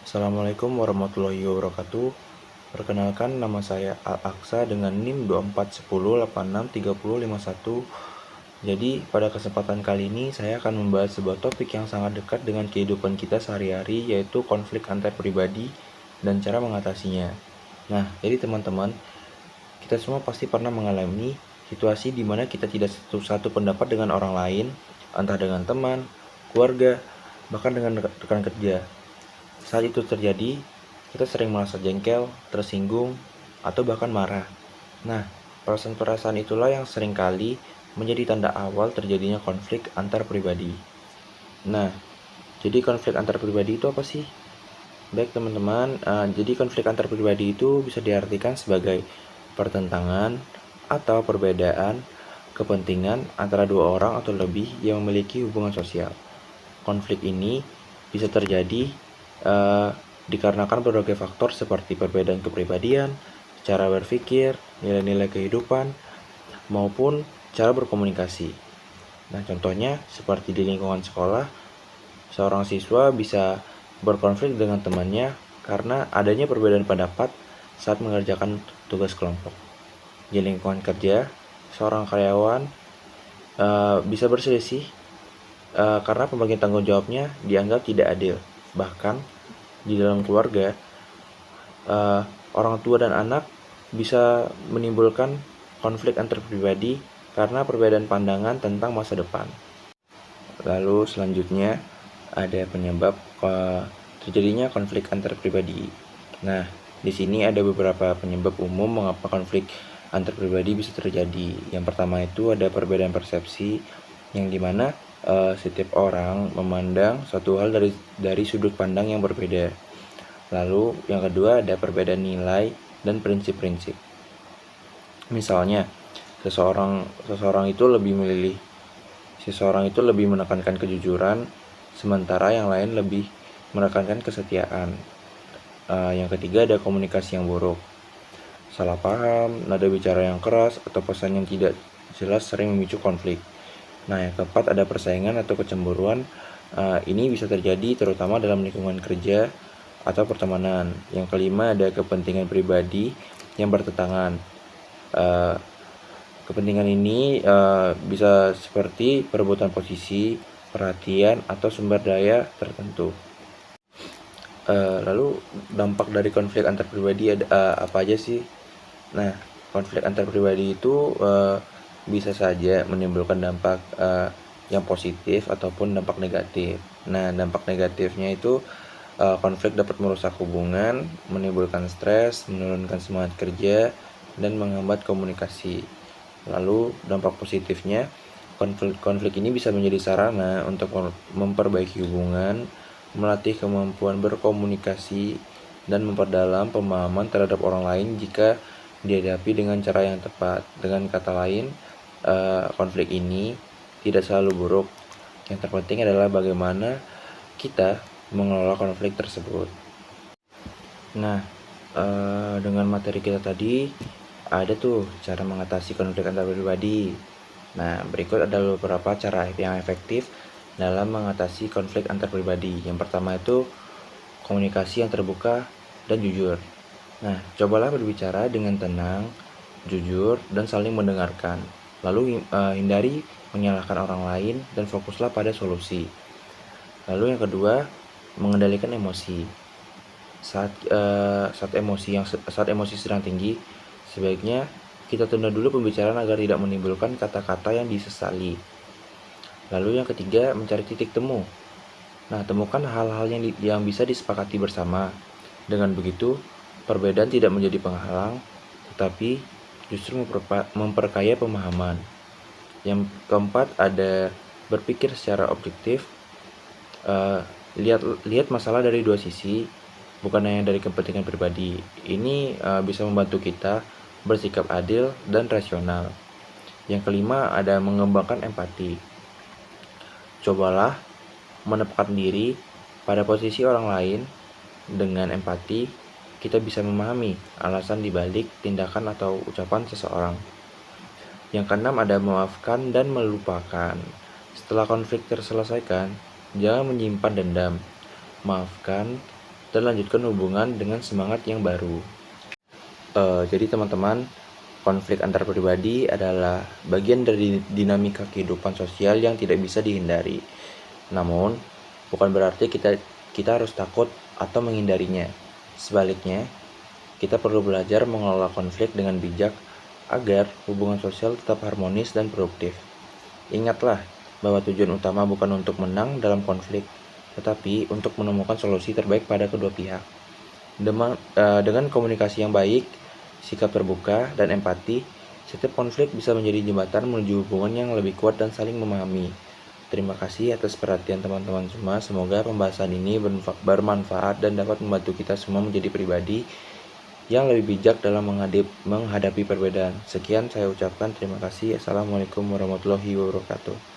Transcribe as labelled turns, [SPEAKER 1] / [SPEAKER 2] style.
[SPEAKER 1] Assalamualaikum warahmatullahi wabarakatuh. Perkenalkan, nama saya Al-Aqsa dengan NIM 2410863051. Jadi, pada kesempatan kali ini saya akan membahas sebuah topik yang sangat dekat dengan kehidupan kita sehari-hari, yaitu konflik antar pribadi dan cara mengatasinya. Nah, jadi teman-teman, kita semua pasti pernah mengalami situasi di mana kita tidak satu pendapat dengan orang lain, entah dengan teman, keluarga, bahkan dengan rekan kerja. Saat itu terjadi, kita sering merasa jengkel, tersinggung, atau bahkan marah. Nah, perasaan-perasaan itulah yang seringkali menjadi tanda awal terjadinya konflik antar pribadi. Nah, jadi konflik antar pribadi itu apa sih? Baik teman-teman, jadi konflik antar pribadi itu bisa diartikan sebagai pertentangan atau perbedaan kepentingan antara dua orang atau lebih yang memiliki hubungan sosial. Konflik ini bisa terjadi dikarenakan berbagai faktor seperti perbedaan kepribadian, cara berpikir, nilai-nilai kehidupan, maupun cara berkomunikasi. Nah, contohnya seperti di lingkungan sekolah, seorang siswa bisa berkonflik dengan temannya karena adanya perbedaan pendapat saat mengerjakan tugas kelompok. Di lingkungan kerja, seorang karyawan bisa berselisih karena pembagian tanggung jawabnya dianggap tidak adil. Bahkan di dalam keluarga, orang tua dan anak bisa menimbulkan konflik antar pribadi karena perbedaan pandangan tentang masa depan. Lalu selanjutnya ada penyebab terjadinya konflik antar pribadi. Nah, di sini ada beberapa penyebab umum mengapa konflik antar pribadi bisa terjadi. Yang pertama itu ada perbedaan persepsi, yang dimana setiap orang memandang suatu hal dari sudut pandang yang berbeda. Lalu yang kedua ada perbedaan nilai dan prinsip-prinsip. Misalnya, seseorang itu lebih menekankan kejujuran, sementara yang lain lebih menekankan kesetiaan. Yang ketiga ada komunikasi yang buruk. Salah paham, nada bicara yang keras, atau pesan yang tidak jelas sering memicu konflik. Nah, yang keempat ada persaingan atau kecemburuan. Ini bisa terjadi terutama dalam lingkungan kerja atau pertemanan. Yang kelima ada kepentingan pribadi yang bertentangan. Kepentingan ini bisa seperti perebutan posisi, perhatian, atau sumber daya tertentu. Lalu dampak dari konflik antar pribadi ada apa aja sih? Nah, konflik antar pribadi itu bisa saja menimbulkan dampak yang positif ataupun dampak negatif. Nah, dampak negatifnya itu konflik dapat merusak hubungan, menimbulkan stres, menurunkan semangat kerja, dan menghambat komunikasi. Lalu dampak positifnya, konflik ini bisa menjadi sarana untuk memperbaiki hubungan, melatih kemampuan berkomunikasi, dan memperdalam pemahaman terhadap orang lain jika dihadapi dengan cara yang tepat. Dengan kata lain, konflik ini tidak selalu buruk. Yang terpenting adalah bagaimana kita mengelola konflik tersebut. Nah, dengan materi kita tadi, ada tuh cara mengatasi konflik antar pribadi. Nah, berikut ada beberapa cara yang efektif dalam mengatasi konflik antar pribadi. Yang pertama itu komunikasi yang terbuka dan jujur. Nah, cobalah berbicara dengan tenang, jujur, dan saling mendengarkan. Lalu hindari menyalahkan orang lain dan fokuslah pada solusi. Lalu yang kedua, mengendalikan emosi. Saat emosi sedang tinggi, sebaiknya kita tunda dulu pembicaraan agar tidak menimbulkan kata-kata yang disesali. Lalu yang ketiga, mencari titik temu. Nah, temukan hal-hal yang bisa disepakati bersama. Dengan begitu, perbedaan tidak menjadi penghalang, tetapi justru memperkaya pemahaman. Yang keempat ada berpikir secara objektif. Lihat masalah dari dua sisi, bukan hanya dari kepentingan pribadi. Ini bisa membantu kita bersikap adil dan rasional. Yang kelima ada mengembangkan empati. Cobalah menempatkan diri pada posisi orang lain. Dengan empati, kita bisa memahami alasan dibalik tindakan atau ucapan seseorang. Yang keenam ada memaafkan dan melupakan. Setelah konflik terselesaikan, jangan menyimpan dendam. Maafkan, dan lanjutkan hubungan dengan semangat yang baru. Jadi teman-teman, konflik antar pribadi adalah bagian dari dinamika kehidupan sosial yang tidak bisa dihindari. Namun, bukan berarti kita harus takut atau menghindarinya. Sebaliknya, kita perlu belajar mengelola konflik dengan bijak agar hubungan sosial tetap harmonis dan produktif. Ingatlah bahwa tujuan utama bukan untuk menang dalam konflik, tetapi untuk menemukan solusi terbaik pada kedua pihak. Dengan komunikasi yang baik, sikap terbuka, dan empati, setiap konflik bisa menjadi jembatan menuju hubungan yang lebih kuat dan saling memahami. Terima kasih atas perhatian teman-teman semua. Semoga pembahasan ini bermanfaat dan dapat membantu kita semua menjadi pribadi yang lebih bijak dalam menghadapi perbedaan. Sekian saya ucapkan terima kasih. Assalamualaikum warahmatullahi wabarakatuh.